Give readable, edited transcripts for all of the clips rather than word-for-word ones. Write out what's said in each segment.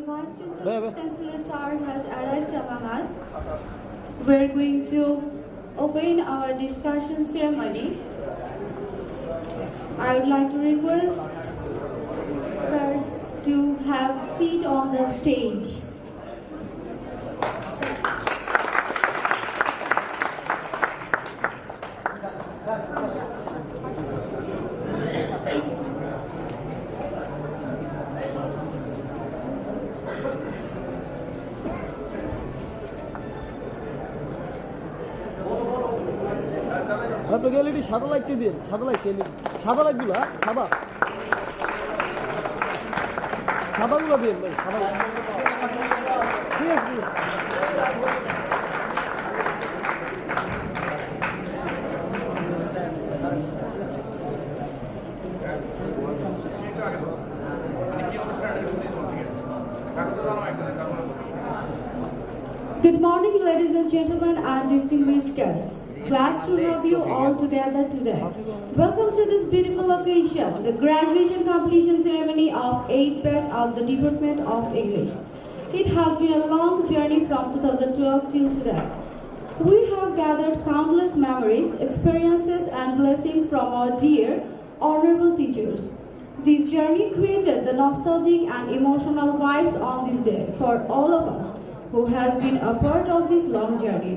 Honorable Vice Chancellor Sir has arrived among us. We're going to open our discussion ceremony. I would like to request sirs to have seat on the stage. LED সাদা light দিন, সাদা light সাদা লাইটগুলো, সাদা সাদাগুলো দিন ভাই, সাদা ঠিক আছে। Good morning, ladies and gentlemen, and distinguished guests. Glad to have you all together today. Welcome to this beautiful occasion, the graduation completion ceremony of 8th batch of the Department of English. It has been a long journey from 2012 till today. We have gathered countless memories, experiences, and blessings from our dear, honorable teachers. This journey created the nostalgic and emotional vibes on this day for all of us who has been a part of this long journey.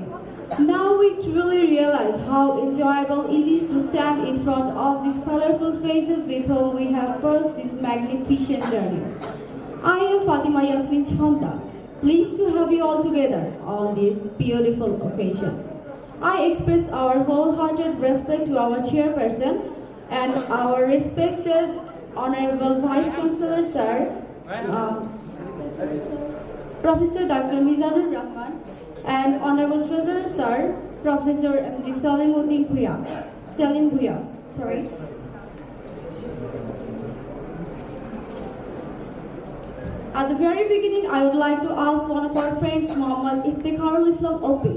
Now we truly realize how enjoyable it is to stand in front of these colorful faces with whom we have pulsed this magnificent journey. I am Fatima Yasmin Chanta, pleased to have you all together on this beautiful occasion. I express our wholehearted respect to our chairperson and our respected Honorable Vice Chancellor Sir, Professor Dr. Mizanur Rahman, and Honorable Treasurer Sir, Professor M.D. Salimuddin Bhuya. At the very beginning, I would like to ask one of our friends, Muhammad Iftikharul Islam Opu,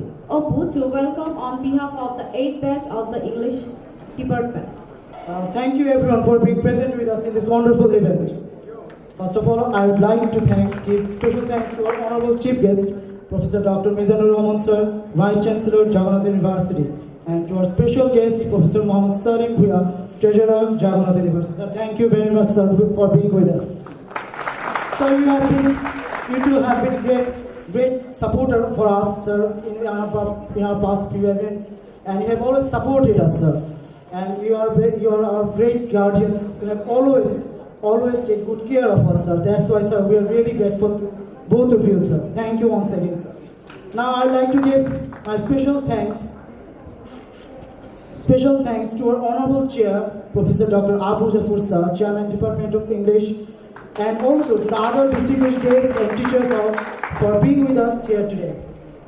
to welcome on behalf of the 8th batch of the English Department. Thank you everyone for being present with us in this wonderful event. First of all, I would like to give special thanks to our honorable chief guest, Professor Dr. Mizanur Rahman Sir, Vice Chancellor, Jagannath University, and to our special guest, Professor Mohammad Salim Bhuya, Treasurer, Jagannath University. Sir, thank you very much, sir, for being with us. Sir, you two have been great supporter for us, sir, in our past few events, and you have always supported us, sir. And you are our great guardians. You have always take good care of us, sir. That's why, sir, we are really grateful to both of you, sir. Thank you once again, sir. Now I'd like to give my special thanks to our honorable chair, Professor Dr. Abu Jafur Sir, Chairman, Department of English, and also to the other distinguished guests and teachers for being with us here today.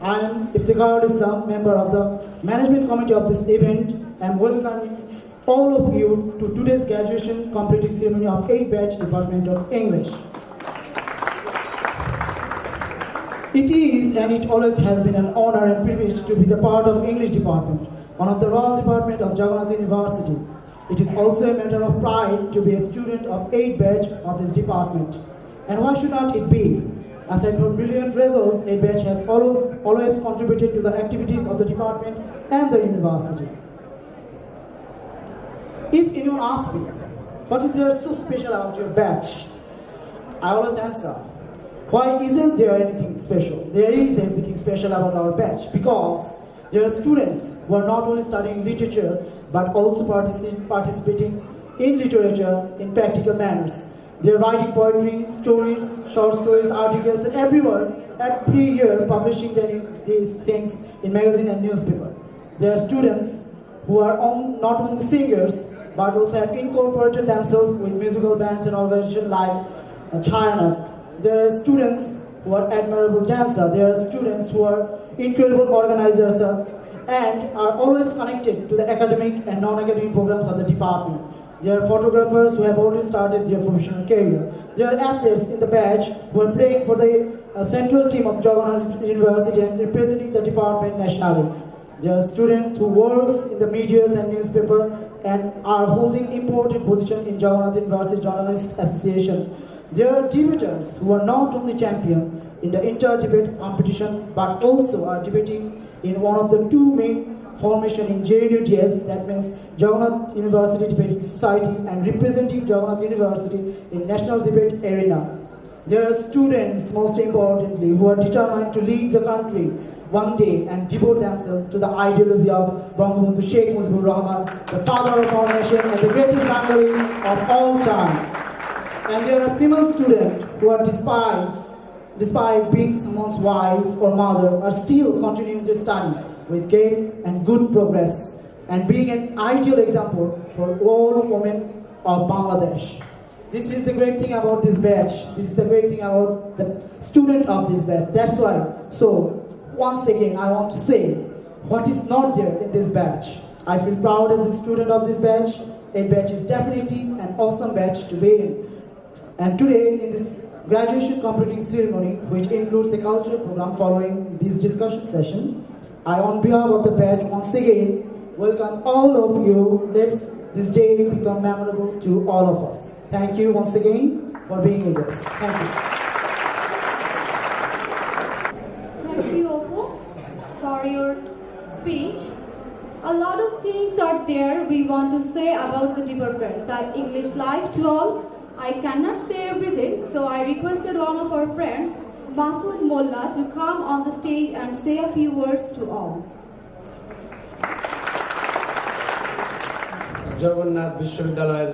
I am Iftikharul Islam, member of the management committee of this event, and welcome all of you to today's graduation completing ceremony of 8th batch Department of English. It is and it always has been an honor and privilege to be the part of English department, one of the Royal Department of Jagannath University. It is also a matter of pride to be a student of 8th batch of this department. And why should not it be? Aside from brilliant results, 8th batch has always contributed to the activities of the department and the university. If anyone asks me, what is there so special about your batch? I always answer, why isn't there anything special? There is everything special about our batch because there are students who are not only studying literature but also participating in literature in practical manners. They are writing poetry, stories, short stories, articles, and every year publishing these things in magazine and newspaper. There are students who are not only singers but also have incorporated themselves with musical bands and organizations like China. There are students who are admirable dancers. There are students who are incredible organizers and are always connected to the academic and non-academic programs of the department. There are photographers who have already started their professional career. There are athletes in the batch who are playing for the central team of Jagannath University and representing the department nationally. There are students who work in the media and newspaper and are holding important position in Jagannath University Journalist Association. There are debaters who are not only champion in the inter-debate competition but also are debating in one of the two main formation in JNUDS, that means Jagannath University Debating Society, and representing Jagannath University in national debate arena. There are students, most importantly, who are determined to lead the country one day and devote themselves to the ideology of Bangabandhu Sheikh Mujibur Rahman, the father of our nation and the greatest Bengali of all time. And there are female students who are despite being someone's wife or mother, are still continuing to study with great and good progress and being an ideal example for all women of Bangladesh. This is the great thing about this batch. This is the great thing about the student of this batch. That's why. So, once again, I want to say what is not there in this batch. I feel proud as a student of this batch. A batch is definitely an awesome batch to be in. And today, in this graduation completing ceremony, which includes a cultural program following this discussion session, I, on behalf of the batch, once again welcome all of you. Let's this day become memorable to all of us. Thank you once again for being with us. Thank you. Thank you, Oppo, for your speech. A lot of things are there we want to say about the department, that English life to all. I cannot say everything, so I requested one of our friends, Masood Molla, to come on the stage and say a few words to all. Jagannath বিশ্ববিদ্যালয়ের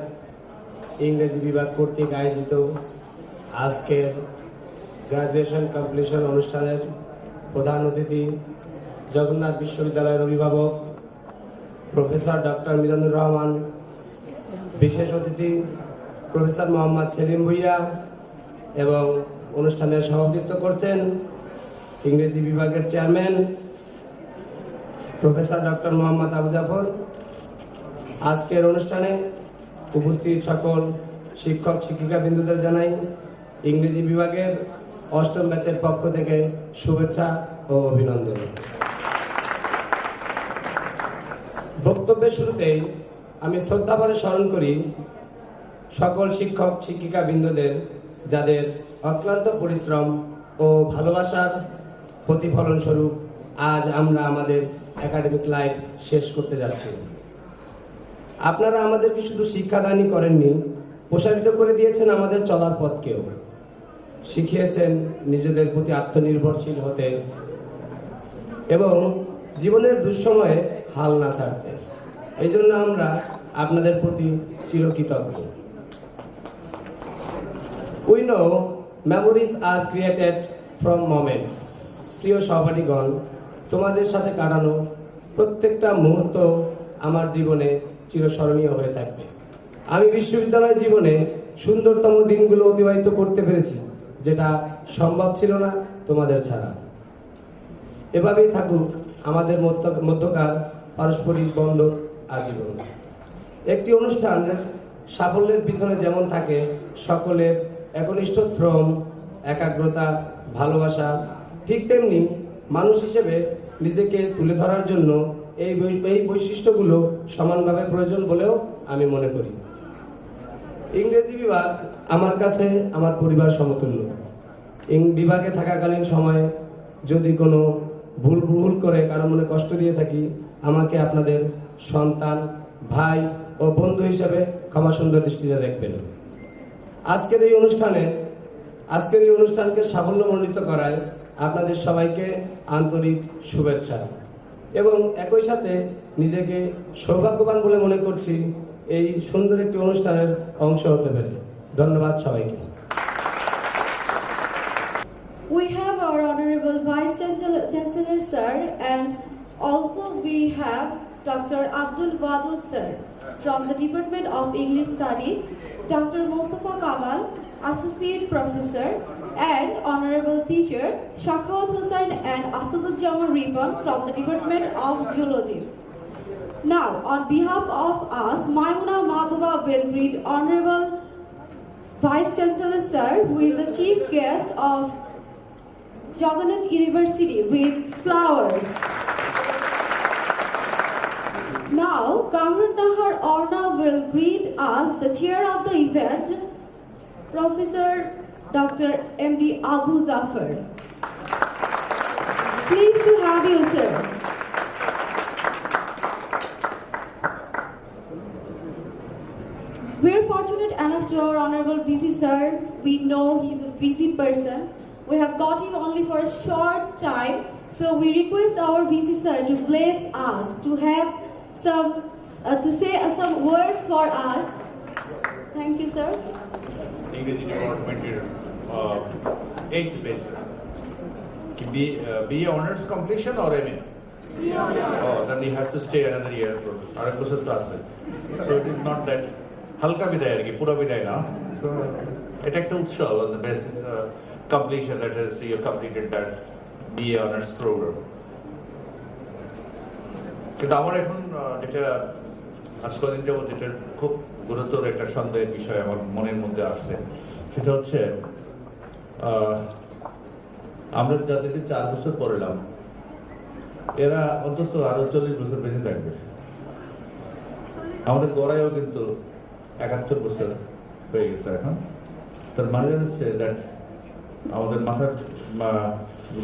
ইংরেজি বিভাগ কর্তৃক আয়োজিত আজকের graduation completion অনুষ্ঠানের প্রধান অতিথি জগন্নাথ বিশ্ববিদ্যালয়ের অভিভাবক প্রফেসর ডক্টর মিজানুর রহমান, বিশেষ অতিথি প্রফেসর মোহাম্মদ সেলিম ভুইয়া এবং অনুষ্ঠানের সভাপতিত্ব করছেন ইংরেজি বিভাগের chairman professor doctor Mohammad Abu Jafar. আজকের অনুষ্ঠানে উপস্থিত সকল শিক্ষক শিক্ষিকা বিন্দুদের জানাই ইংরেজি বিভাগের অষ্টম ব্যাচের পক্ষ থেকে শুভেচ্ছা ও অভিনন্দন। বক্তব্যের শুরুতেই আমি শ্রদ্ধাভরে স্মরণ করি সকল শিক্ষক শিক্ষিকা বিন্দুদের, যাদের অক্লান্ত পরিশ্রম ও ভালোবাসার প্রতিফলন স্বরূপ আজ আমরা আমাদের একাডেমিক লাইফ শেষ করতে যাচ্ছি। আপনারা আমাদেরকে শুধু শিক্ষাদানই করেননি, প্রসারিত করে দিয়েছেন আমাদের চলার পথকেও, শিখিয়েছেন নিজেদের প্রতি আত্মনির্ভরশীল হতে এবং জীবনের দুঃসময়ে হাল না ছাড়তে। এই জন্য আমরা আপনাদের প্রতি চিরকৃতজ্ঞ। We know memories are created from moments. প্রিয় সহপাঠীগণ, তোমাদের সাথে কাটানো প্রত্যেকটা মুহূর্ত আমার জীবনে চিরস্মরণীয় হয়ে থাকবে। আমি বিশ্ববিদ্যালয় জীবনে সুন্দরতম দিনগুলো অতিবাহিত করতে পেরেছি, যেটা সম্ভব ছিল না তোমাদের ছাড়া। এভাবেই থাকুক আমাদের মধ্যকার পারস্পরিক বন্ধন আজীবন। একটি অনুষ্ঠানের সাফল্যের পিছনে যেমন থাকে সকলের একনিষ্ঠ শ্রম, একাগ্রতা, ভালোবাসা, ঠিক তেমনি মানুষ হিসেবে নিজেকে তুলে ধরার জন্য এই বৈশিষ্ট্যগুলো সমানভাবে প্রয়োজন বলেও আমি মনে করি। ইংরেজি বিভাগ আমার কাছে আমার পরিবার সমতুল্য। বিভাগে থাকাকালীন সময়ে যদি কোনো ভুল করে কারো মনে কষ্ট দিয়ে থাকি, আমাকে আপনাদের সন্তান, ভাই ও বন্ধু হিসেবে ক্ষমা সুন্দর দৃষ্টিতে দেখবেন। আজকের এই অনুষ্ঠানকে সাফল্যমণ্ডিত করায় আপনাদের সবাইকে আন্তরিক শুভেচ্ছা এবং একই সাথে নিজেকে সৌভাগ্যবান বলে মনে করছি এই সুন্দর একটি অনুষ্ঠানের অংশ হতে পেরে। ধন্যবাদ সবাইকে। We have our Honorable Vice Chancellor Sir, and also we have Dr. Abdul Wadud Sir from the Department of English Studies, Dr. Mustafa Kamal, Associate Professor, and Honorable Teacher Shakawat Hussain and Asaduzzaman Ripon from the Department of Geology. Now, on behalf of us, Maimuna Mahbuba will greet Honorable Vice Chancellor Sir, who is the Chief Guest of Jagannath University, with flowers. Now, Kamran Nahar Orna will greet us, the chair of the event, Professor Dr. M.D. Abu Zafar. Pleased to have you, sir. We are fortunate enough to our Honorable VC sir. We know he's a busy person. We have got him only for a short time, so we request our VC sir to bless us, to have to say some words for us. Thank you, sir. English department eighth basic. BA honors completion or MA? Oh, then you have to stay another year. So it is not that halka biday ar ki pura biday na. So এটা একটা উৎসব on the basis completion, that is you completed that BA honors program. কিন্তু আমার এখন যেটা আজকাল যাবো যেটা খুব গুরুতর একটা সন্দেহের বিষয় আমার মনের মধ্যে আসছে, সেটা হচ্ছে আমরা যাদেরকে 4 বছর পড়লাম এরা অন্তত আরো 40 বছর বেঁচে থাকবে। আমাদের গড়াইও কিন্তু 71 বছর হয়ে গেছে এখন। তার মানে হচ্ছে দ্যাট আমাদের মাথার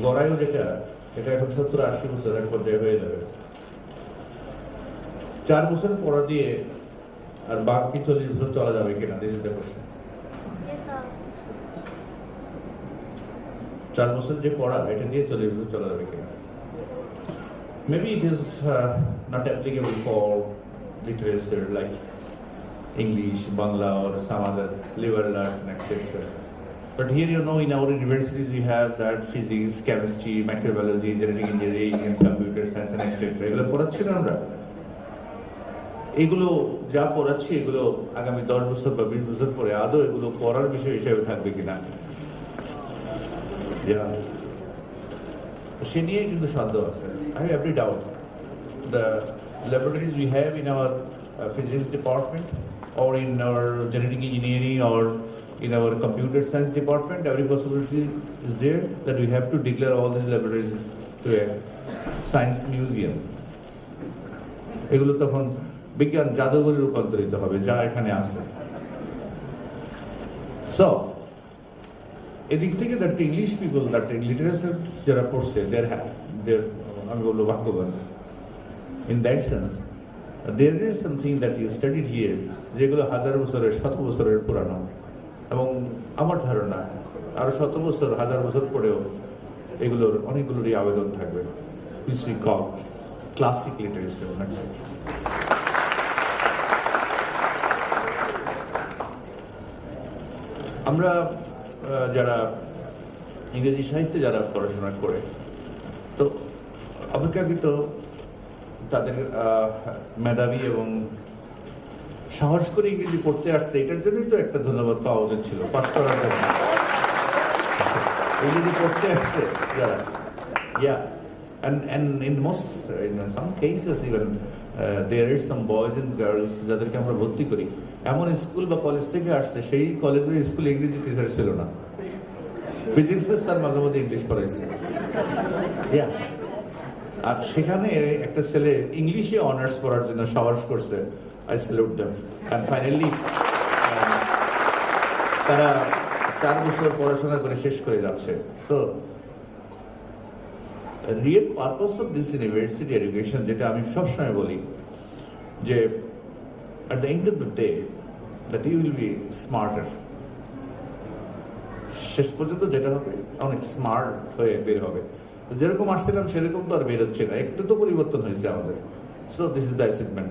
গড়াইও যেটা, এটা এখন 70-80 বছর এক পর্যায়ে হয়ে যাবে। 4 বছর পড়া দিয়ে আর বাকি 40 বছর চলা যাবে কিনা, দিস ইজ দ্য কোশ্চেন। 4 বছর যে পড়া, এটা দিয়ে 40 বছর চলা যাবে কিনা। Maybe it is not applicable for literature like English, Bangla or some other liberal arts and etc. But here you know in our universities we have that physics, chemistry, microbiology, genetic engineering and computer science and etc. এগুলো পড়াচ্ছি না আমরা। এগুলো যা পড়াচ্ছি এগুলো আগামী 10 বছর বা 20 বছর পরে আদৌ এগুলো পড়ার বিষয় হিসেবে থাকবে কিনা, সে নিয়ে কিন্তু সন্দেহ আছে। I have every doubt. The laboratories we have in our physics department or in our genetic engineering or in our computer science department, every possibility is there that we have to declare all these laboratories to a science museum. এগুলো তখন বিজ্ঞান জাদুঘরে রূপান্তরিত হবে যা এখানে আছে। So এদিক থেকে that English people, that literature যারা পড়ছে আমি বলবো ভাগ্যবান। In that sense there is something that you studied here, যেগুলো 1000 বছরের 100 বছরের পুরানো, এবং আমার ধারণা আরো 100 বছর 1000 বছর পরেও এগুলোর অনেকগুলোরই আবেদন থাকবে, which we call classic literature. আমরা যারা ইংরেজি সাহিত্যে যারা পড়াশোনা করে, তো অপেক্ষাকৃত তাদের মেধাবী এবং সাহস করে ইংরেজি পড়তে আসছে, এটার জন্যই তো একটা ধন্যবাদ পাওয়া উচিত ছিল পাস করার জন্য। ইংরেজি পড়তে আসছে যারা, and in some cases even there is some boys and girls যাদেরকে আমরা ভর্তি করি এমন স্কুল বা কলেজ থেকে আসছে, সেই কলেজ বা স্কুলে ইংরেজি টিচার ছিল না, ফিজিক্সের স্যার মাঝে মধ্যে ইংলিশ পড়াইছে। আর সেখানে একটা ছেলে ইংলিশে অনার্স পড়ার জন্য সাহস করছে। I salute them. And finally তারা 4 বছর পড়াশোনা করে শেষ করে যাচ্ছে। So real purpose of this university education, যেটা আমি সবসময় বলি যে at the end of the day that you will be smarter. শেষ পর্যন্ত যেটা হবে অনেক স্মার্ট হয়ে বের হবে। যেরকম আসছিলাম সেরকম তো আর বের হচ্ছে না, একটু তো পরিবর্তন হয়েছে আমাদের। So this is the achievement.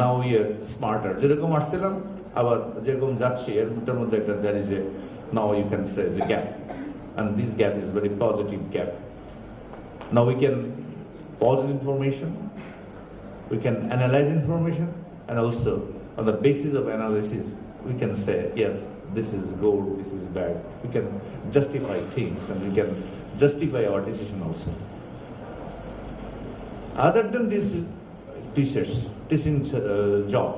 Now we are smarter. যেরকম আসছিলাম আবার যেরকম যাচ্ছি এর মধ্যে একটা there is a, now you can say the gap, and this gap is very positive gap. Now we can pause information, we can analyze information, and also on the basis of analysis we can say yes, this is good, this is bad. We can justify things and we can justify our decision also. Other than this teaching job,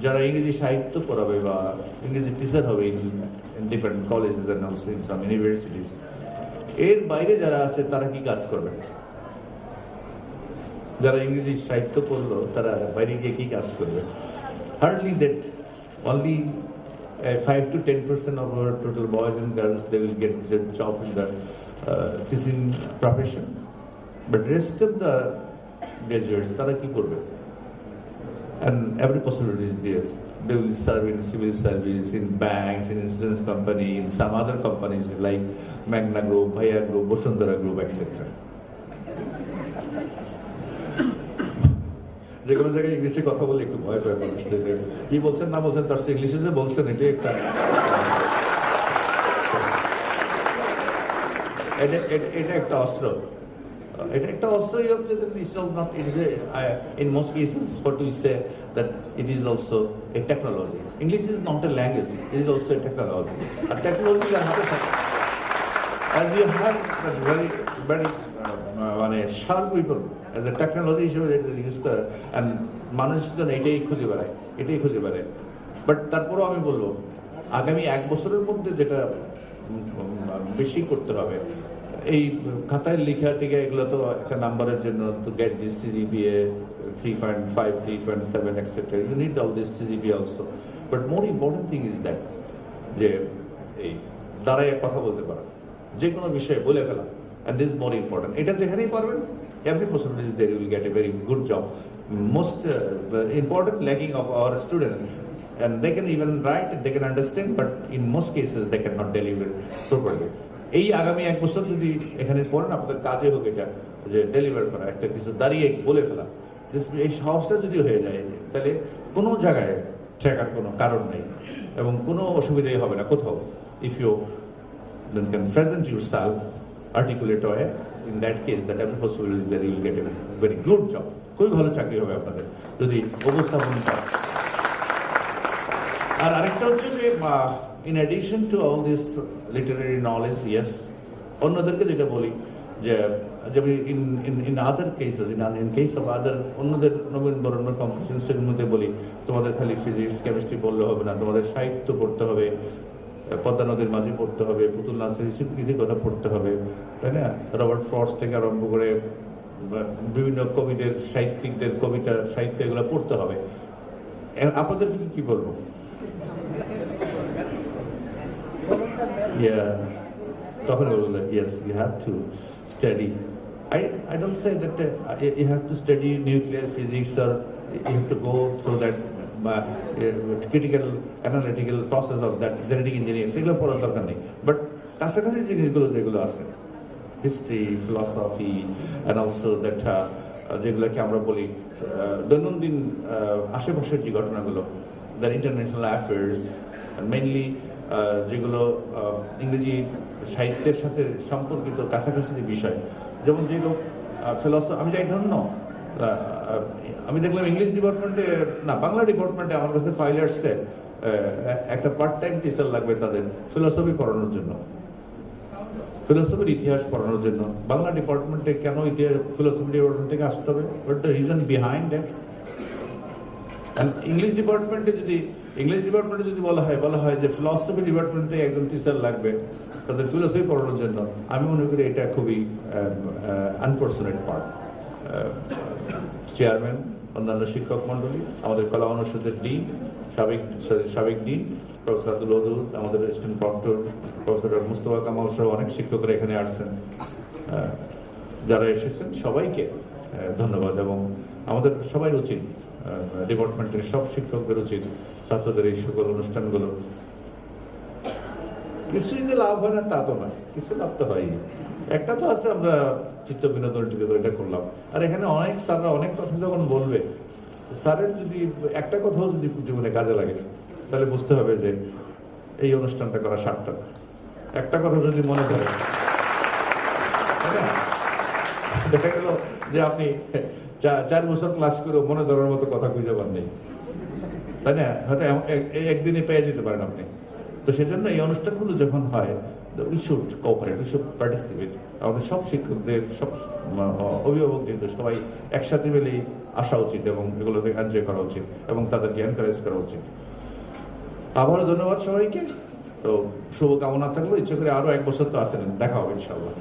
যারা ইংরেজি সাহিত্য পড়াবে বা ইংরেজি teacher হবে in different colleges and also in some universities, এর বাইরে যারা আছে তারা কি কাজ করবে? যারা ইংরেজি সাহিত্য পড়লো তারা বাইরে গিয়ে কি কাজ করবে? Hardly that, only 5 to 10% of our total boys and girls, they will get the job in the teaching profession. But rest of the graduates, tara ki korbe? And every possibility is there. They will serve in civil service, in banks, in insurance company, in some other companies like Magna Group, Bhaya Group, Bosundara Group, etc. যে কোনো জায়গায় ইংলিশে কথা বলে একটু ভয় পায় মানুষ, কি বলছেন না বলছেন তার ইংলিশে যে বলছেন এটাই একটা এটা একটা অস্ত্র, এটা একটা অস্ত্রই হচ্ছে not it is in most cases what we say that it is also a technology. English is not a language, it is also a technology. A technology হাতে থাকে, as you have that very মানে sharp people as a technology হিসেবে use করে, and মানুষজন এটাই খুঁজে বেড়ায়। But তারপরেও আমি বলবো আগামী 1 বছরের মধ্যে যেটা বেশি করতে হবে, এই খাতায় লেখা টিকা এগুলো তো একটা নাম্বারের জন্য, to get this CGPA 3.5, 3.7 etc. You need all this CGPA also. But more important thing is that যে এই দাঁড়ায় কথা বলতে পারা, যে কোনো বিষয়ে বলে ফেলা, and this is more important. এটা যেখানেই পারবেন, every possibility there you will get a very good job. Most important lacking of our students, and they can even write, they can understand, but in most cases they cannot deliver properly. এই আগামী 1 বছর যদি এখানে পড়েন, আপনাদের কাজে হোক এটা যে ডেলিভার করা, একটা কিছু দাঁড়িয়ে বলে ফেলা, এই সাহসটা যদি হয়ে যায়, তাহলে কোনো জায়গায় ঠেকার কোনো কারণ নেই এবং কোনো অসুবিধাই হবে না কোথাও। If you then can present yourself, articulate way, in that case that every possibility is that you will get a very good job. খুবই ভালো চাকরি হবে আপনাদের যদি উপস্থাপন করেন। আর আরেকটা হচ্ছে যে in addition to all this literary knowledge, yes, অন্যদেরকে যেটা বলি যে in other cases, in case of other অন্যদের নবীন বরণ কম্পিটিশনের মধ্যে বলি, তোমাদের খালি ফিজিক্স কেমিস্ট্রি পড়লে হবে না, তোমাদের সাহিত্য পড়তে হবে, পদ্মা নদীর মাঝে পড়তে হবে, পুতুল নাচের স্বীকৃতির কথা পড়তে হবে, তাই না? রবার্ট ফ্রস্ট থেকে আরম্ভ করে বিভিন্ন কবিদের, সাহিত্যিকদের কবিতা, সাহিত্য এগুলো পড়তে হবে। আপনাদের কি বলবো? তখন বলবো yes, you have to study. I don't say that you have to study nuclear physics or you have to go through that critical analytical process of that genetic engineering, সেগুলো পড়ার দরকার নেই। বাট কাছাকাছি জিনিসগুলো যেগুলো আছে, history, philosophy, and also that যেগুলোকে আমরা বলি দৈনন্দিন আশেপাশের যে ঘটনাগুলো, দ্য ইন্টারন্যাশনাল অ্যাফেয়ার্স, মেইনলি যেগুলো ইংরেজি সাহিত্যের সাথে সম্পর্কিত কাছাকাছি যে বিষয়, যেমন যেগুলো ফিলসফি, আমি যাই ধরুন না, আমি দেখলাম ইংলিশ ডিপার্টমেন্টে না, বাংলা ডিপার্টমেন্টে আমার কাছে ফাইল আসছে একটা পার্ট টাইম টিচার লাগবে তাদের ফিলসফি পড়ানোর জন্য, ফিলসফির ইতিহাস পড়ানোর জন্য। বাংলা ডিপার্টমেন্টে কেন ইতিহাস ফিলসফি ডিপার্টমেন্ট থেকে আসতে হবে? What the reason behind that? English ডিপার্টমেন্টে যদি বলা হয় যে ফিলসফি ডিপার্টমেন্টে একজন টিচার লাগবে তাদের ফিলসফি পড়ানোর জন্য, আমি মনে করি এটা খুবই আনফর্চুনেট পার্ট। চেয়ারম্যান, অন্যান্য শিক্ষক মন্ডলী, আমাদের কলা অনুষদের ডিন, সাবেক ডিন প্রফেসর আব্দুল ওদুদ, আমাদের assistant proctor professor Mustafa Kamal সহ অনেক শিক্ষকরা এখানে আসছেন, যারা এসেছেন সবাইকে ধন্যবাদ। এবং আমাদের সবাই উচিত, ডিপার্টমেন্টের সব শিক্ষকদের উচিত ছাত্রদের এই সকল অনুষ্ঠানগুলো, কিছুই যে লাভ হয় না তা তো নয়, কিছু লাভ তো হয়। একটা তো আছে আমরা চিত্ত বিনোদন এটা করলাম, আর এখানে অনেক স্যাররা অনেক কথা যখন বলবে, স্যারের যদি একটা কথাও যদি জীবনে কাজে লাগে তাহলে বুঝতে হবে যে এই অনুষ্ঠানটা করা সার্থক। একটা কথা যদি মনে ধরে, দেখা গেল যে আপনি 4 বছর ক্লাস করে মনে ধরার মতো কথা খুঁজে পান নেই, তাই না? হয়তো একদিনে পেয়ে যেতে পারেন আপনি। তো সেজন্য এই অনুষ্ঠানগুলো যখন হয়, we should cooperate, we should participate. আমাদের সব শিক্ষকদের, সব অভিভাবক যেহেতু সবাই একসাথে মিলেই আসা উচিত এবং এগুলোকে এনজয় করা উচিত এবং তাদেরকে এনকারেজ করা উচিত। আবারও ধন্যবাদ সবাইকে। তো শুভকামনা থাকলো, ইচ্ছে করে আরো 1 বছর তো আসেন, দেখা হবে ইনশাআল্লাহ।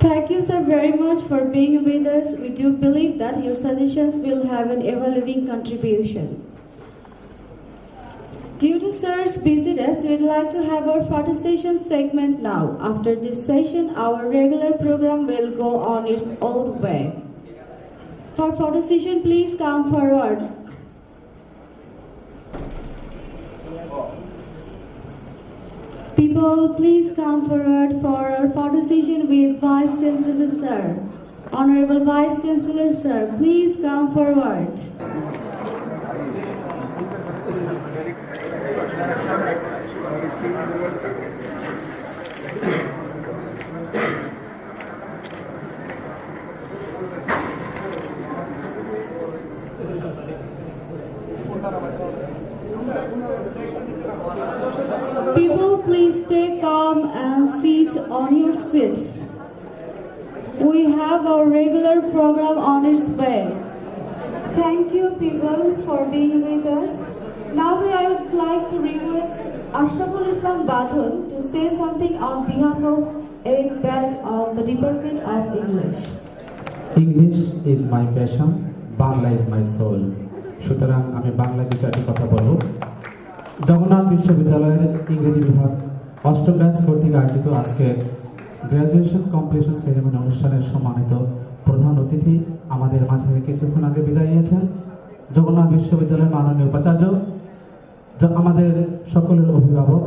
Thank you, sir, very much for being with us. We do believe that your suggestions will have an ever-living contribution. Due to sir's busyness, we'd like to have our photo session segment now. After this session, our regular program will go on its own way. For photo session, please come forward. People, please come forward for our photo session with Vice Chancellor Sir. Honorable Vice Chancellor Sir, please come forward. People, please stay calm and sit on your seats. We have our regular program on its way. Thank you, people, for being with us. Now I would like to request Ashraful Islam Badhun to say something on behalf of 8th batch of the Department of English. English is my passion, Bangla is my soul. সুতরাং আমি বাংলা দু চারটি কথা বলবো। জগন্নাথ বিশ্ববিদ্যালয়ের ইংরেজি বিভাগ অষ্টম ব্যাচ কর্তৃক আয়োজিত আজকের গ্র্যাজুয়েশন কমপ্লিশন সেরেমনি অনুষ্ঠানের সম্মানিত প্রধান অতিথি আমাদের মাঝে কিছুক্ষণ আগে বিদায় নিয়েছেন জগন্নাথ বিশ্ববিদ্যালয়ের মাননীয় উপাচার্য, আমাদের সকলের অভিভাবক,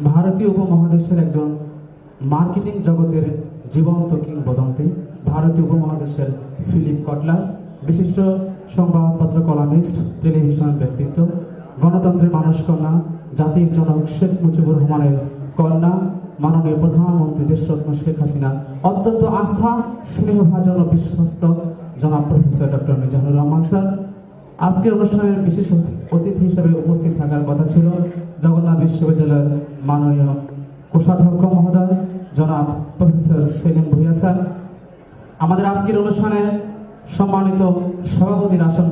ভারতীয় উপমহাদেশের একজন মার্কেটিং জগতের জীবন্ত কিংবদন্তি, ভারতীয় উপমহাদেশের ফিলিপ কটলার, বিশিষ্ট সংবাদপত্র কলামিস্ট, টেলিভিশন ব্যক্তিত্ব, গণতন্ত্রের মানসকন্যা, জাতির জনক শেখ মুজিবুর রহমানের কন্যা, মাননীয় প্রধানমন্ত্রী দেশরত্ন শেখ হাসিনা অত্যন্ত আস্থা, স্নেহভাজন ও বিশ্বস্ত জনাব professor doctor Mizanur Rahman sir. আজকের অনুষ্ঠানের বিশেষ অতিথি হিসেবে উপস্থিত থাকার কথা ছিল জগন্নাথ বিশ্ববিদ্যালয়ের মাননীয় কোষাধ্যক্ষ মহোদয় জনাব প্রফেসর সেলিম ভুইয়া স্যার। আমাদের আজকের অনুষ্ঠানে সম্মানিত সভাপতির আসন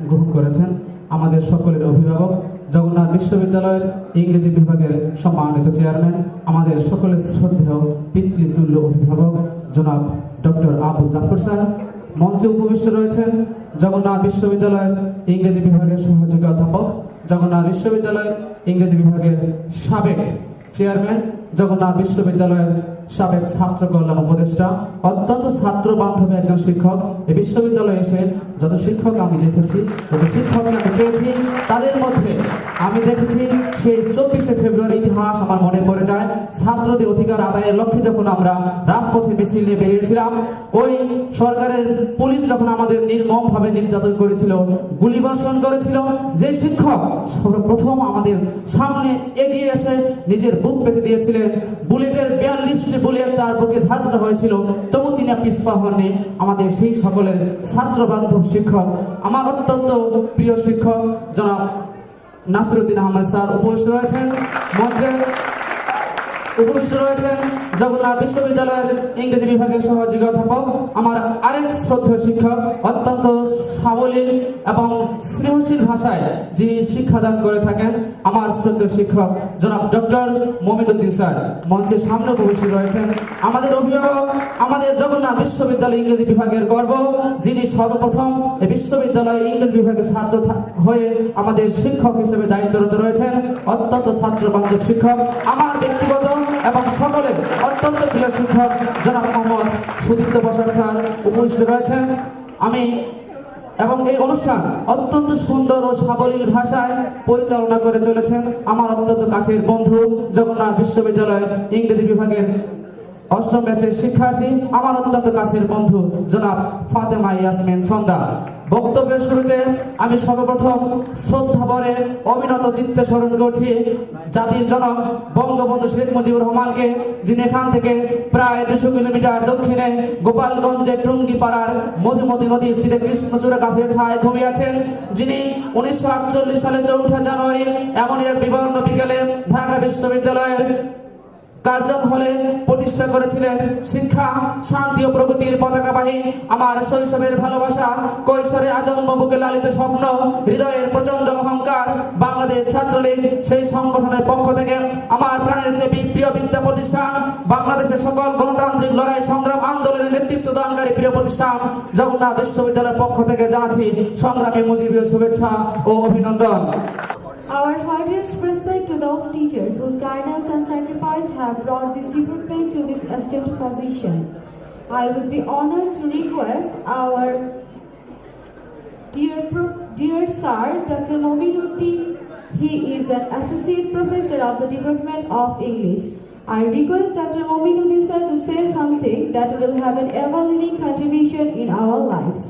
গ্রহণ করেছেন আমাদের সকলের অভিভাবক, জগন্নাথ বিশ্ববিদ্যালয়ের ইংরেজি বিভাগের সম্মানিত চেয়ারম্যান, আমাদের সকলের শ্রদ্ধেয় পিতৃতুল্য অভিভাবক জনাব ডক্টর আবু জাফর স্যার। মঞ্চে উপবিষ্ট রয়েছেন জগন্নাথ বিশ্ববিদ্যালয়ের ইংরেজি বিভাগের সহযোগী অধ্যাপক, জগন্নাথ বিশ্ববিদ্যালয়ের ইংরেজি বিভাগের সাবেক চেয়ারম্যান, জগন্নাথ বিশ্ববিদ্যালয়ের সাবেক ছাত্র কল্যাণ উপদেষ্টা, অত্যন্ত ছাত্র বান্ধব একজন শিক্ষক। এই বিশ্ববিদ্যালয়ে এসে যত শিক্ষক আমি দেখেছি, যত শিক্ষক আমি পেয়েছি, তাদের মধ্যে আমি দেখেছি সেই 24শে ফেব্রুয়ারি ইতিহাস আমার মনে পড়ে যায়। ছাত্রদের অধিকার আদায়ের লক্ষ্যে যখন আমরা রাজপথে মিছিল নিয়ে বেরিয়েছিলাম, ওই সরকারের পুলিশ যখন আমাদের নির্মমভাবে নির্যাতন করেছিল, গুলিবর্ষণ করেছিল, যে শিক্ষক সর্বপ্রথম আমাদের সামনে এগিয়ে এসে নিজের বুক পেতে দিয়েছিলেন, বুলেটের 42টি বুলেট তার বুকে ঝাঁঝরা হয়েছিল, তবু তিনি পিছপা হননি। আমাদের সেই সকলের ছাত্র বান্ধব শিক্ষক, আমার অত্যন্ত প্রিয় শিক্ষক জনাব নাসিরউদ্দিন আহমেদ স্যার উপস্থিত রয়েছেন মঞ্চে। উপস্থিত রয়েছেন জগন্নাথ বিশ্ববিদ্যালয়ের ইংরেজি বিভাগের সহযোগী অধ্যাপক, আমার আরেক শ্রদ্ধেয় শিক্ষক, অত্যন্ত সাবলীল এবং স্নেহশীল ভাষায় যিনি শিক্ষাদান করে থাকেন, আমার শ্রদ্ধেয় শিক্ষক জনাব ডক্টর মমিনুদ্দিন স্যার মঞ্চের সামনে উপস্থিত রয়েছেন। আমাদের অভিভাবক, আমাদের জগন্নাথ বিশ্ববিদ্যালয় ইংরেজি বিভাগের গর্ব, যিনি সর্বপ্রথম এই বিশ্ববিদ্যালয়ের ইংরেজি বিভাগের ছাত্র হয়ে আমাদের শিক্ষক হিসেবে দায়িত্বরত রয়েছেন, অত্যন্ত ছাত্র বান্ধব শিক্ষক, আমার ব্যক্তিগত এবং সকলের অত্যন্ত প্রিয় শিক্ষক জনাব মোহাম্মদ সুদীপ্ত বসাক স্যার উপস্থিত রয়েছেন। এবং এই অনুষ্ঠান অত্যন্ত সুন্দর ও সাবলীল ভাষায় পরিচালনা করে চলেছেন আমার অত্যন্ত কাছের বন্ধু, জগন্নাথ বিশ্ববিদ্যালয়ের ইংরেজি বিভাগের অষ্টম ব্যাচের শিক্ষার্থী, আমার অত্যন্ত কাছের বন্ধু জনাব ফাতেমা ইয়াসমিন সন্ধ্যা। বক্তব্যের শুরুতে আমি সর্বপ্রথম শ্রদ্ধা ভরে অবিনত চিত্তে স্মরণ করছি জাতির জনক বঙ্গবন্ধু শেখ মুজিবুর রহমানকে, যিনি এখান থেকে প্রায় 200 কিলোমিটার দক্ষিণে গোপালগঞ্জের টুঙ্গিপাড়ার মধুমতি নদীর তীরে কৃষ্ণচূড়া গাছের ছায় ঘুমিয়ে আছেন, যিনি 1948 সালে 4 জানুয়ারি এমন এক বিবর্ণ বিকেলে ঢাকা বিশ্ববিদ্যালয়ের কার্জন হলে প্রতিষ্ঠা করেছিলেন শিক্ষা, শান্তি ও প্রগতির পতাকাবাহী। আমার শৈশবের ভালোবাসা, কৈশোরের আজন্ম বুকে লালিত স্বপ্ন, হৃদয়ের প্রচন্ড অহংকার বাংলাদেশ ছাত্রলীগ, সেই সংগঠনের পক্ষ থেকে আমার প্রাণের চেয়ে প্রিয় বিদ্যা প্রতিষ্ঠান, বাংলাদেশের সকল গণতান্ত্রিক লড়াই সংগ্রাম আন্দোলনের নেতৃত্ব দানকারী প্রিয় প্রতিষ্ঠান জগন্নাথ বিশ্ববিদ্যালয়ের পক্ষ থেকে জানাচ্ছি সংগ্রামী মুজিবীয় শুভেচ্ছা ও অভিনন্দন। Our heartiest respect to those teachers whose guidance and sacrifice have brought this department to this esteemed position. I would be honored to request our dear Sir, Dr. Mominuddin. He is an associate professor of the Department of English. I request Dr. Mominuddin sir to say something that will have an ever-living contribution in our lives.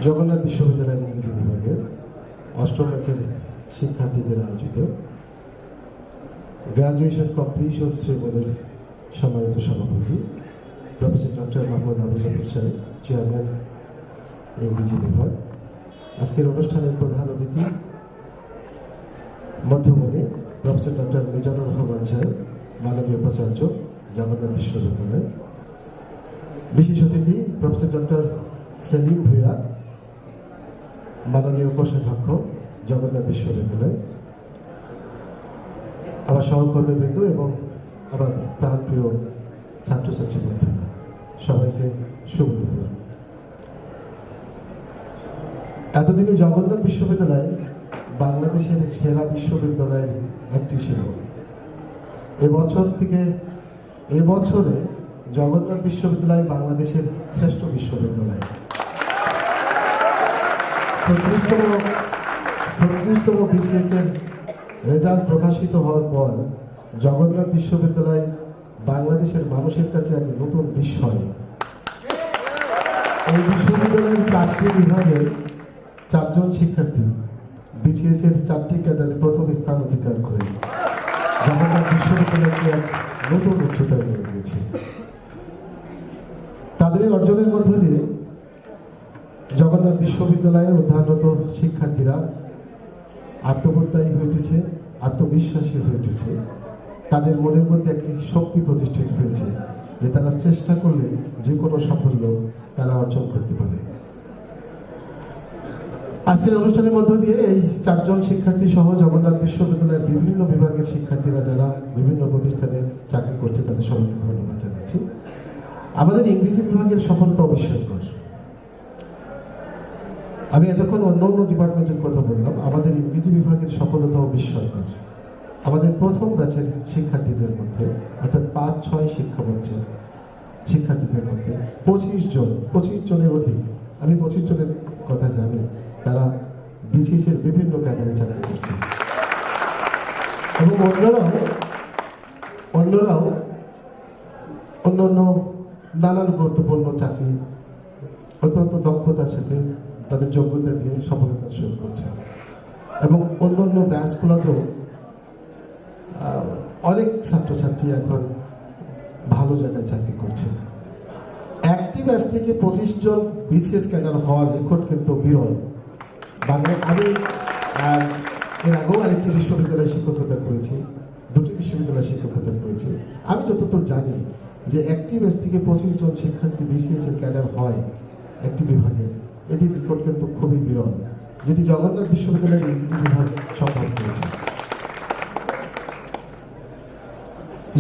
Jagannath বিশ্ববিদ্যালয়ের ইংরেজি বিভাগের অষ্টম ব্যাচের শিক্ষার্থীদের আয়োজিত graduation completion সেরেমনির সম্মানিত সভাপতি professor doctor Mohammad Abu Zafar সাহেব, চেয়ারম্যান ইংরেজি বিভাগ, আজকের অনুষ্ঠানের প্রধান অতিথি মধ্যমণি প্রফেসর ডক্টর মিজানুর রহমান সাহেব, মাননীয় উপাচার্য, জগন্নাথ বিশ্ববিদ্যালয়, বিশেষ অতিথি প্রফেসর ডক্টর সেলিম ভূঁইয়া, মাননীয় কোষাধ্যক্ষ, জগন্নাথ বিশ্ববিদ্যালয়, আমার সহকর্মীবৃন্দ এবং আমার প্রাণপ্রিয় ছাত্রছাত্রী বন্ধুরা, সবাইকে শুভ দুপুর। এতদিনে জগন্নাথ বিশ্ববিদ্যালয় বাংলাদেশের সেরা বিশ্ববিদ্যালয়ের একটি ছিল। এবছরে জগন্নাথ বিশ্ববিদ্যালয় বাংলাদেশের শ্রেষ্ঠ বিশ্ববিদ্যালয়। 36তম BCS এর রেজাল্ট প্রকাশিত হওয়ার পর জগন্নাথ বিশ্ববিদ্যালয় বাংলাদেশের মানুষের কাছে এক নতুন বিস্ময়। এই বিশ্ববিদ্যালয়ের 4টি বিভাগের 4 জন শিক্ষার্থী BCS এর 4টি ক্যাডারে প্রথম স্থান অধিকার করে জগন্নাথ বিশ্ববিদ্যালয়কে এক নতুন উচ্চতায় নিয়ে গিয়েছে। তাদের এই অর্জনের মধ্য দিয়ে জগন্নাথ বিশ্ববিদ্যালয়ের অধ্যয়নরত শিক্ষার্থীরা আত্মপ্রত্যয়ী হয়ে উঠেছে, আত্মবিশ্বাসী হয়ে উঠেছে। তাদের মনের মধ্যে একটি শক্তি প্রতিষ্ঠিত হয়েছে যে তারা চেষ্টা করলে যে কোনো সাফল্য তারা অর্জন করতে পারে। আজকের অনুষ্ঠানের মধ্য দিয়ে এই 4 জন শিক্ষার্থী সহ জগন্নাথ বিশ্ববিদ্যালয়ের বিভিন্ন বিভাগের শিক্ষার্থীরা যারা বিভিন্ন প্রতিষ্ঠানে চাকরি করছে তাদের সবাইকে ধন্যবাদ জানাচ্ছি। আমাদের ইংরেজি বিভাগের সফলতা অবিস্ময়কর। আমি এতক্ষণ অন্য ডিপার্টমেন্টের কথা বললাম, আমাদের ইংরেজি বিভাগের সফলতাও বিস্ময়কর। আমাদের প্রথম ব্যাচের শিক্ষার্থীদের মধ্যে অর্থাৎ 5-6 শিক্ষাবর্ষের শিক্ষার্থীদের মধ্যে 25 জনের অধিক, আমি 25 জনের কথা জানি, তারা BCS এর বিভিন্ন ক্যাডারে চাকরি করছে এবং অন্যরাও অন্যান্য নানান গুরুত্বপূর্ণ চাকরি অত্যন্ত দক্ষতার সাথে তাদের যোগ্যতা দিয়ে সফলতার সহিত করছে এবং অন্যান্য ব্যাচগুলোতেও অনেক ছাত্রছাত্রী এখন ভালো জায়গায় চাকরি করছে। একটি ব্যাচ থেকে 25 জন BCS ক্যাডার হওয়ার রেকর্ড কিন্তু বিরল। আমি এর আগেও আরেকটি বিশ্ববিদ্যালয়ে শিক্ষকতা করেছি, 2টি বিশ্ববিদ্যালয়ে শিক্ষকতা করেছি। আমি যতদূর জানি যে একটি ব্যাচ থেকে 25 জন শিক্ষার্থী BCS এর ক্যাডার হয় একটি বিভাগে, এটি রেকর্ড কিন্তু খুবই বিরল, যেটি জগন্নাথ বিশ্ববিদ্যালয়ের ইংরেজি বিভাগ সম্ভব করেছে।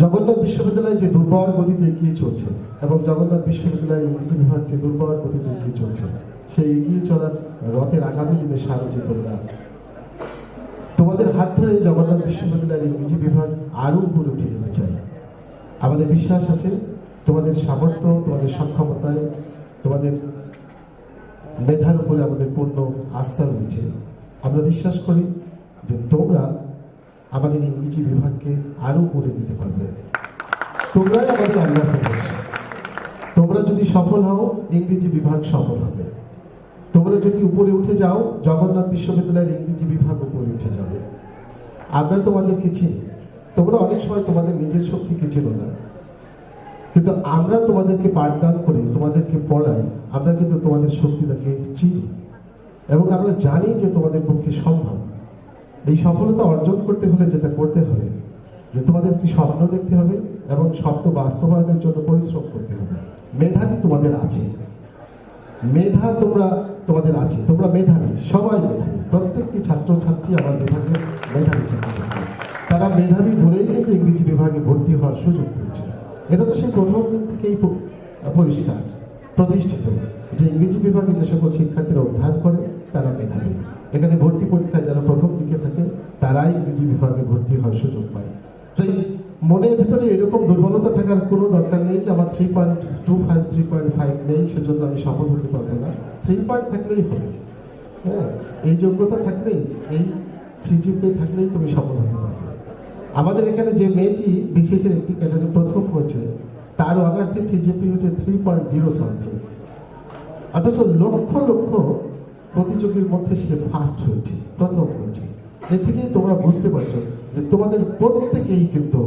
জগন্নাথ বিশ্ববিদ্যালয় যে দুর্বল গতিতে এগিয়ে চলছে এবং জগন্নাথ বিশ্ববিদ্যালয়ের ইংরেজি বিভাগ যে দুর্বল গতিতে এগিয়ে চলছে, সেই এগিয়ে চলার রথের আগামী দিনে সারথি তোমরা। তোমাদের হাত ধরে জগন্নাথ বিশ্ববিদ্যালয়ের ইংরেজি বিভাগ আরো উপরে উঠে যেতে চাই। আমাদের বিশ্বাস আছে তোমাদের সামর্থ্য, তোমাদের সক্ষমতায়, তোমাদের মেধার উপরে আমাদের পূর্ণ আস্থা রয়েছে। আমরা বিশ্বাস করি যে তোমরা আমাদের ইংরেজি বিভাগকে আরো উপরে নিতে পারবে। তোমরাই আমাদের অ্যাম্বাসেডর হচ্ছে। তোমরা যদি সফল হও, ইংরেজি বিভাগ সফল হবে। তোমরা যদি উপরে উঠে যাও, জগন্নাথ বিশ্ববিদ্যালয়ের ইংরেজি বিভাগ উপরে উঠে যাবে। আমরা তোমাদেরকে চিনি, তোমরা অনেক সময় তোমাদের নিজের শক্তিকে চিনো না, কিন্তু আমরা তোমাদেরকে পাঠদান করে তোমাদেরকে পড়াই, আমরা কিন্তু তোমাদের শক্তিটাকে চিনি এবং আমরা জানি যে তোমাদের পক্ষে সম্ভব। এই সফলতা অর্জন করতে হলে যেটা করতে হবে যে তোমাদের কি স্বপ্ন দেখতে হবে এবং স্বপ্ন বাস্তবায়নের জন্য পরিশ্রম করতে হবে। মেধাবী তোমাদের আছে, তোমাদের আছে, তোমরা মেধাবী, সবাই মেধাবী। প্রত্যেকটি ছাত্রছাত্রী আমার বিভাগের মেধাবী ছাত্রছাত্রী। তারা মেধাবী বলেই কিন্তু ইংরেজি বিভাগে ভর্তি হওয়ার সুযোগ পেয়েছে। এটা তো সেই প্রথম দিন থেকেই পরিষ্কার প্রতিষ্ঠিত যে ইংরেজি বিভাগে যে সকল শিক্ষার্থীরা অধ্যয়ন করে তারা মেধাবী। এখানে ভর্তি পরীক্ষায় যারা প্রথম দিকে থাকে তারাই ইংরেজি বিভাগে ভর্তি হওয়ার সুযোগ পায়। তো এই মনের ভিতরে এরকম দুর্বলতা থাকার কোনো দরকার নেই যে আমার 3.25 3.5 নেই, সেজন্য আমি সফল হতে পারবো না। 3 পয়েন্ট থাকলেই হবে। হ্যাঁ, এই যোগ্যতা থাকলেই, এই সিজিপি থাকলেই তুমি সফল হতে পারবে। আমাদের এখানে যে মেয়েটি বিসিএস এর একটি ক্যাটাগরি প্রথম হয়েছে, তার অনার্সের সিজিপি হচ্ছে 3.0 সামথিং, অথচ লক্ষ লক্ষ প্রতিযোগীর মধ্যে সে ফার্স্ট হয়েছে, প্রথম হয়েছে। এ থেকেই তোমরা বুঝতে পারছো যে তোমাদের প্রত্যেকেই কিন্তু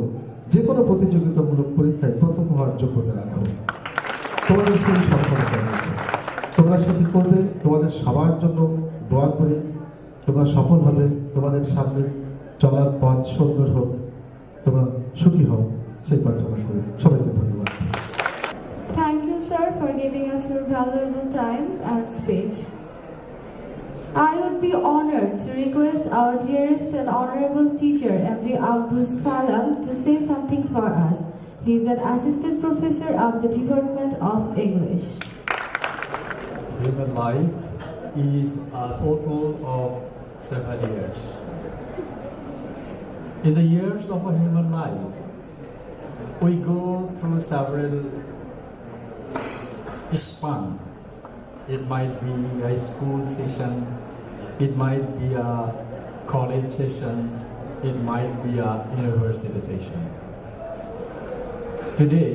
যে কোনো প্রতিযোগিতামূলক পরীক্ষায় প্রথম হওয়ার যোগ্যতা রাখো। তোমাদের সেই সফলতা রয়েছে, তোমরা সেটি করবে। তোমাদের সবার জন্য দোয়া করি, তোমরা সফল হবে, তোমাদের সামনে চলার পথ সুন্দর হোক, তোমরা সুখী হও, সেই প্রার্থনা করি। সবাইকে ধন্যবাদ। Thank you, sir, for giving us your valuable time and speech. I would be honored to request our dearest and honorable teacher, MD Abdul Salam, to say something for us. He is an assistant professor of the Department of English. Human life is a total of 7 years. In the years of a human life, we go through several span. It might be a school session, it might be a college session, it might be a university session. Today,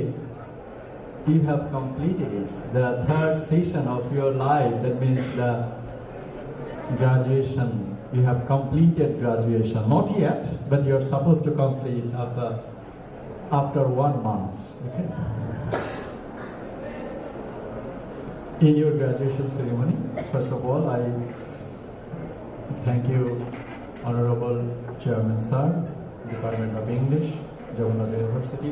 you have completed the third session of your life, that means the graduation. You have completed graduation, not yet, but you are supposed to complete after 1 month. Okay? In your graduation ceremony, first of all, I thank you, Honorable Chairman Sir, Department of English, Jagannath University,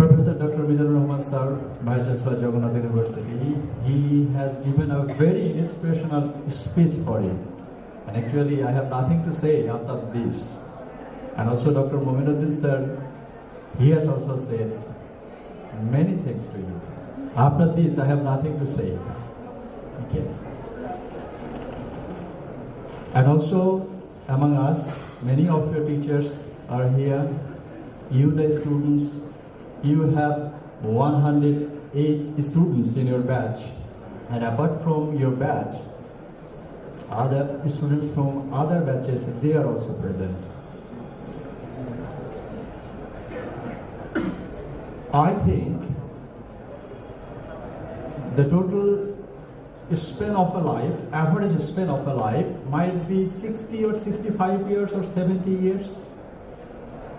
Professor Dr. Mizanur Rahman Sir, Vice Chancellor, Jagannath University. He has given a very inspirational speech for you. And actually, I have nothing to say after this. And also Dr. Mominuddin Sir, he has also said many things to you. After this, I have nothing to say. Okay. And also, among us, many of your teachers are here. You, the students, you have 108 students in your batch. And apart from your batch, other students from other batches, they are also present. I think the total span of a life, average span of a life, might be 60 or 65 years or 70 years.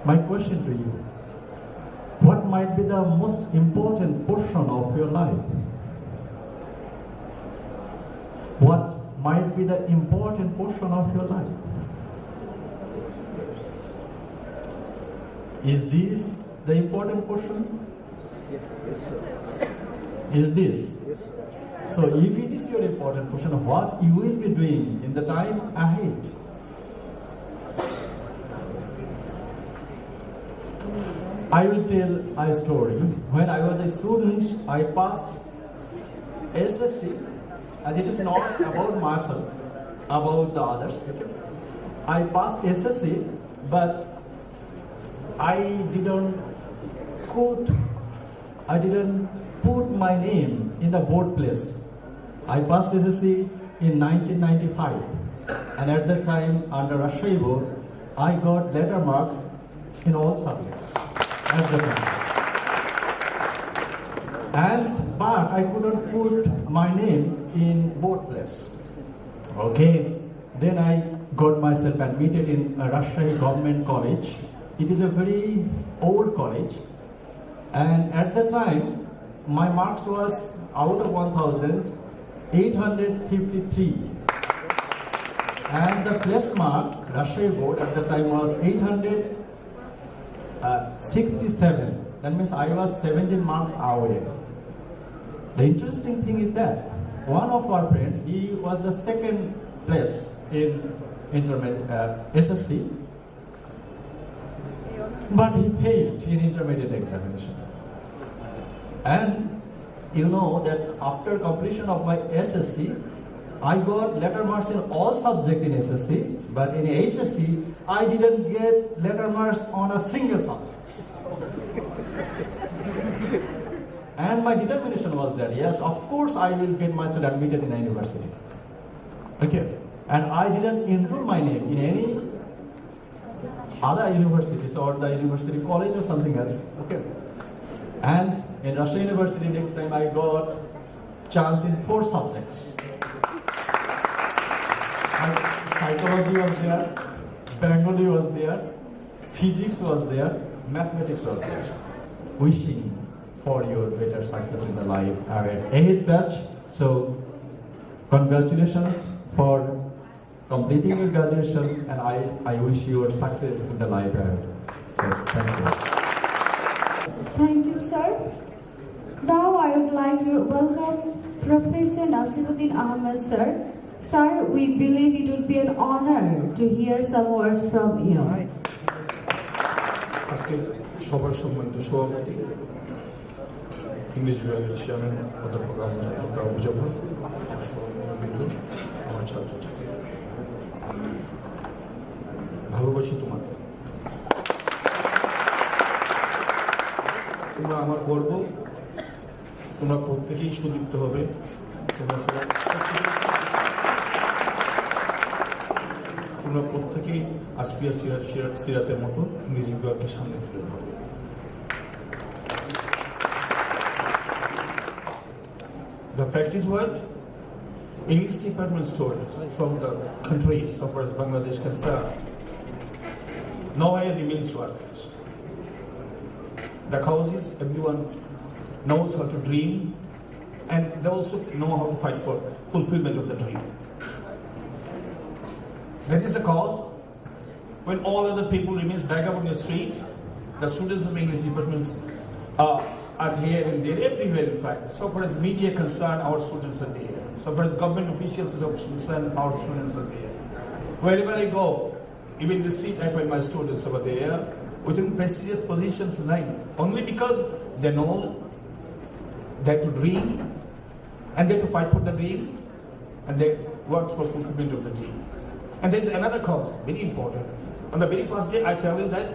My question to you, what might be the most important portion of your life? What might be the important portion of your life? Is this the important portion? Is this? So if it is your important portion, what you will be doing in the time ahead? I will tell a story. When I was a student, I passed SSC, and it is not about myself, about the others. Okay? I passed SSC, but I didn't put my name in the board place. I passed SSC in 1995, and at that time, under RagDay board, I got letter marks in all subjects at the time. But I couldn't put my name in board place. Okay, then I got myself admitted in a RagDay Government College. It is a very old college, and at the time, my marks was out of 1,853, and the place mark RagDay board at the time was 867. That means I was 17 marks away. The interesting thing is that one of our friend, he was the second place in SSC, but he failed in intermediate examination. And you know that after completion of my SSC, I got letter marks in all subjects in SSC, but in HSC, I didn't get letter marks on a single subject. And my determination was that, yes, of course I will get myself admitted in a university. Okay. And I didn't enroll my name in any other universities or the university college or something else. Okay. And in Russian University next time I got chance in 4 subjects. Psychology was there, Bengali was there, physics was there, mathematics was there. Wishing for your better success in the life ahead. 8th batch, so congratulations for completing your graduation, and I wish you success in the life ahead. So thank you. Thank you, sir. Now I would like to welcome Professor Nasiruddin Ahmed, sir. Sir, we believe it would be an honor to hear some words from you. আজকে সবার সম্মানিত সভাপতি English বিভাগের chairman অধ্যাপক doctor Abu Zafar, আমার ছাত্রছাত্রী, ভালোবাসি তোমাদের। তোমরা আমার গর্ব, তোমরা প্রত্যেকেই সুদীপ্ত হবে, তোমরা প্রত্যেকেই আসপিয়া সিরাতের মতো ইংরেজি বিভাগকে সামনে তুলে ধরবে। The practice word, English department students from the countries so far as Bangladesh concerned, nowhere remains worthless. The cause is everyone knows how to dream, and they also know how to fight for fulfillment of the dream. That is the cause when all other people remains back up on the street, the students of English departments are here and there, everywhere in fact. So far as media concerned, our students are there. So far as government officials are concerned, our students are there. Wherever I go, even in the street, I find my students over there within prestigious positions in life, only because they know that to dream, and they to fight for the dream, and they work for fulfillment of the dream. And there is another cause, very important. On the very first day, I tell you that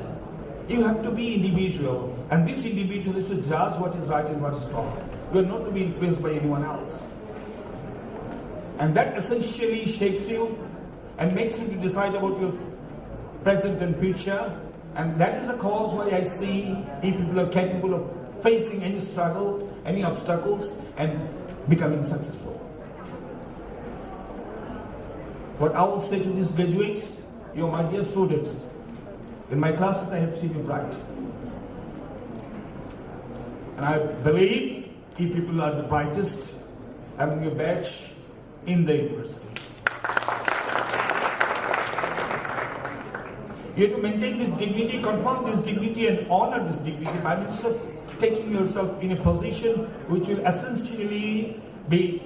you have to be individual, and this individual is to judge what is right and what is wrong. You are not to be influenced by anyone else. And that essentially shapes you and makes you to decide about your present and future. And that is the cause why I see if people are capable of facing any struggle, any obstacles, and becoming successful. What I would say to these graduates, you are my dear students. In my classes, I have seen you bright. And I believe you people are the brightest among your batch in the university. You have to maintain this dignity, confirm this dignity, and honor this dignity by means of taking yourself in a position which will essentially be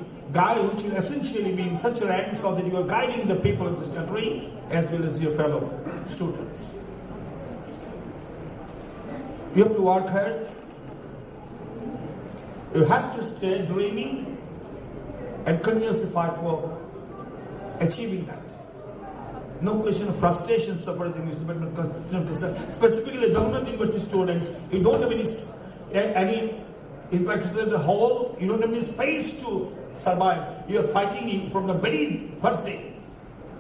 in such a rank so that you are guiding the people of this country as well as your fellow students. You have to work hard. You have to stay dreaming and continuously fight for achieving that. No question of frustration so far as English department concerned. Specifically, Jagannath University students, you don't have any in practice as a whole, you don't have any space to survive. You are fighting from the very first day.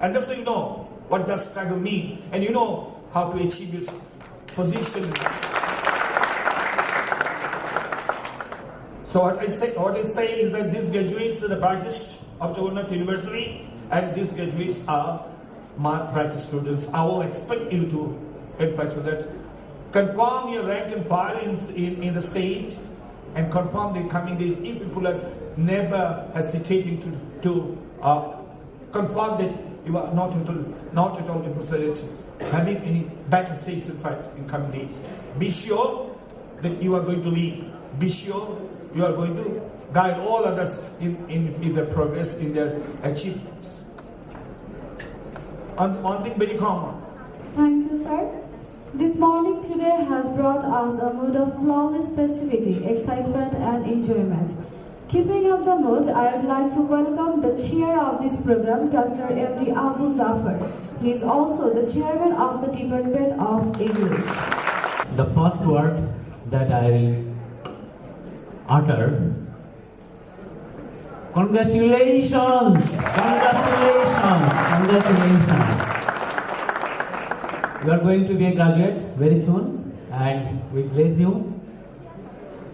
And that's why you know what does struggle mean, and you know how to achieve this position. So what I say is that these graduates are the brightest of Jagannath University, and these graduates are my brightest students. I will expect you to, in fact, so that confirm your rank and file in the state, and confirm the coming days if people are never hesitating to confirm that you are not at all interested having any better seats in fact in coming days. Be sure that you are going to lead. Be sure you are going to guide all others in their progress, in their achievements. And one thing very common. Thank you, sir. This morning today has brought us a mood of flawless festivity, excitement and enjoyment. Keeping up the mood, I would like to welcome the chair of this program, Dr. M.D. Abu Zafar. He is also the chairman of the Department of English. The first word that I will utter, congratulations, congratulations, congratulations. You are going to be a graduate very soon, and we bless you.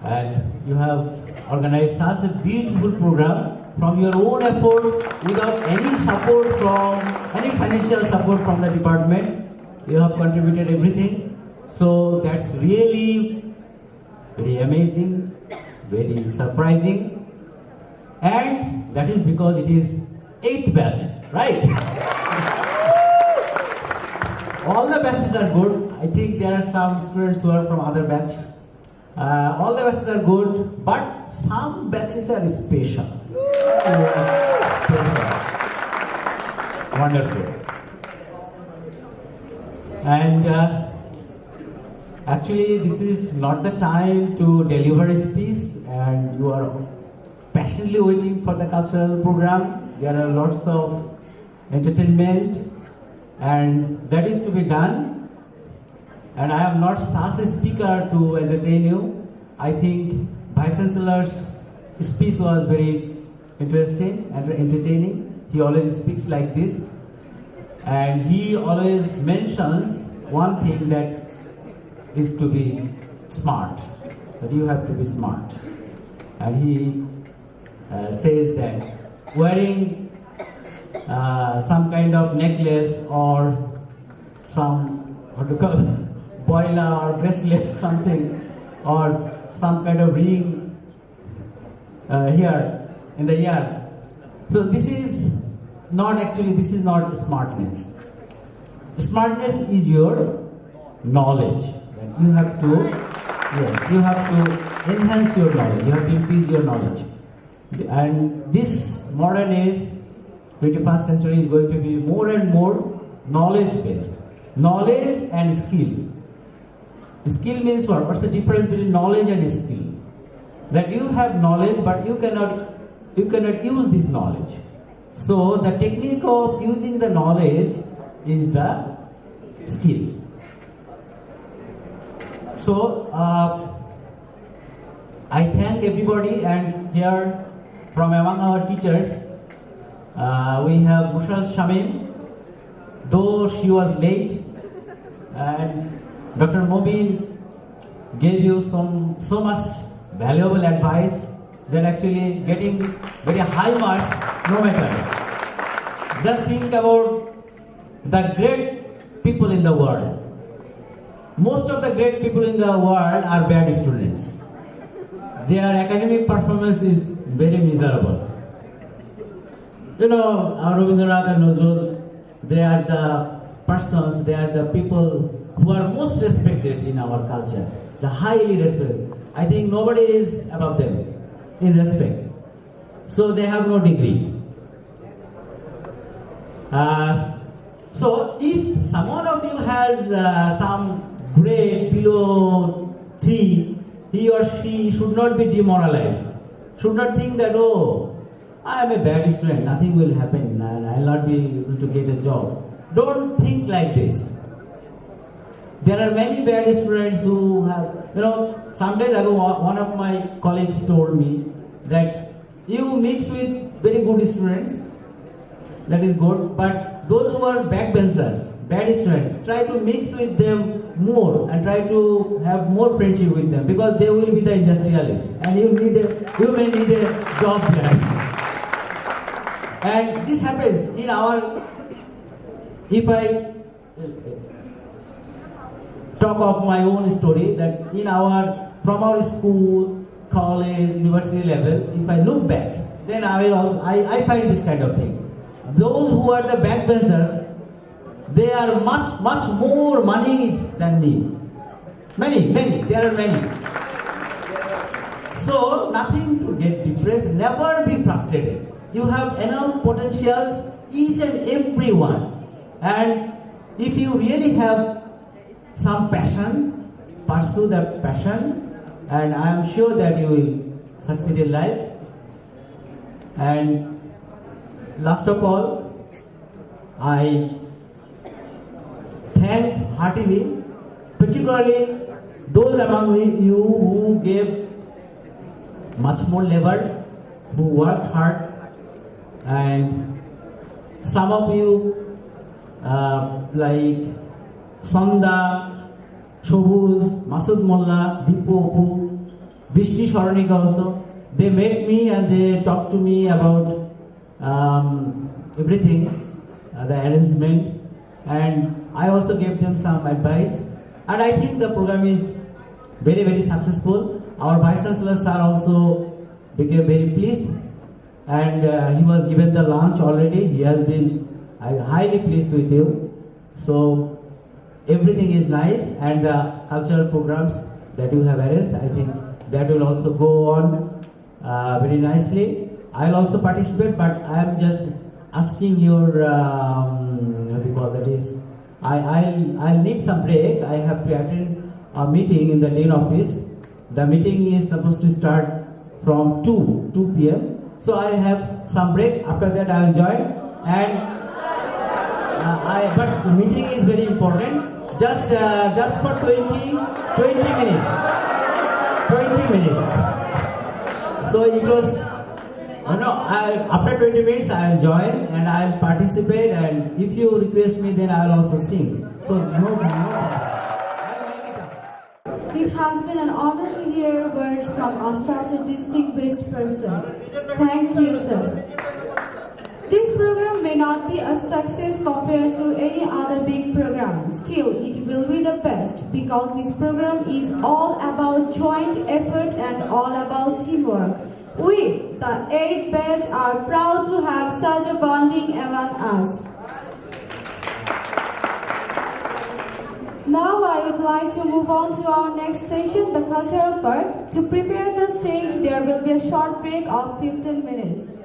And you have organized such a beautiful program from your own effort without any support from, any financial support from the department. You have contributed everything. So that's really very amazing, very surprising. And that is because it is 8th batch, right? All the batches are good. I think there are some students who are from other batch. All the batches are good, but some batches are special. Special. Wonderful. And actually, this is not the time to deliver a speech, and you are passionately waiting for the cultural program. There are lots of entertainment, and that is to be done. And I am not such a speaker to entertain you. I think Vice Chancellor's speech was very interesting and entertaining. He always speaks like this. And he always mentions one thing, that is to be smart. That you have to be smart. And he says that wearing some kind of necklace or some, what do you call it, boiler or bracelet, something, or some kind of ring here in the ear. So this is not smartness. Smartness is your knowledge. You have to, yes, you have to enhance your knowledge. You have to increase your knowledge. And this modern age, 21st century, is going to be more and more knowledge-based. Knowledge and skill. Skill means what? What's the difference between knowledge and skill? That you have knowledge, but you cannot use this knowledge. So the technique of using the knowledge is the skill. So I thank everybody, and here from among our teachers, we have Mushaz Shamim, though she was late, and Dr. Mobin gave you so much valuable advice that actually getting very high marks no matter. Just think about the great people in the world. Most of the great people in the world are bad students. Their academic performance is very miserable. You know, our Rabindranath and Nazrul, they are the persons, they are the people who are most respected in our culture, the highly respected. I think nobody is above them in respect. So they have no degree. So if someone of you has some grade below 3, he or she should not be demoralized. Should not think that, oh, I am a bad student, nothing will happen and I will not be able to get a job. Don't think like this. There are many bad students who have, some days ago one of my colleagues told me that you mix with very good students, that is good, but those who are backbenchers, bad students, try to mix with them more and try to have more friendship with them, because they will be the industrialists and you may need a job there. And this happens in if I talk of my own story, that from our school, college, university level, if I look back, then I find this kind of thing. Those who are the backbenchers, they are much more moneyed than me. Many, there are many. So nothing to get depressed, never be frustrated. You have enough potentials, each and every one. And if you really have some passion, pursue that passion, and I am sure that you will succeed in life. And last of all, I thank heartily, particularly those among you who gave much more labor, who worked hard, and some of you like Sanda, Shobuz, Masud Molla, Dipu Opu, Bishti Sharanik also, they met me and they talked to me about everything, the arrangement, and I also gave them some advice. And I think the program is very, very successful. Our Vice Chancellor sir also became very pleased, and he was given the lunch already. He has been highly pleased with you. So everything is nice, and the cultural programs that you have arranged, I think that will also go on very nicely. I'll also participate, but I am just asking your what do you call that is, I'll need some break. I have to attend a meeting in the Dean office. The meeting is supposed to start from 2 p.m. So I have some break. After that I will join. And but the meeting is very important. Just for 20 minutes. 20 minutes. So it was. After 20 minutes I will join and I will participate, and if you request me then I will also sing. So no. It has been an honor to hear words from such a distinguished person. Thank you, sir. This program may not be a success compared to any other big program. Still, it will be the best because this program is all about joint effort and all about teamwork. We, the 8th batch, are proud to have such a bonding among us. Now I would like to move on to our next session, the cultural part. To prepare the stage, there will be a short break of 15 minutes.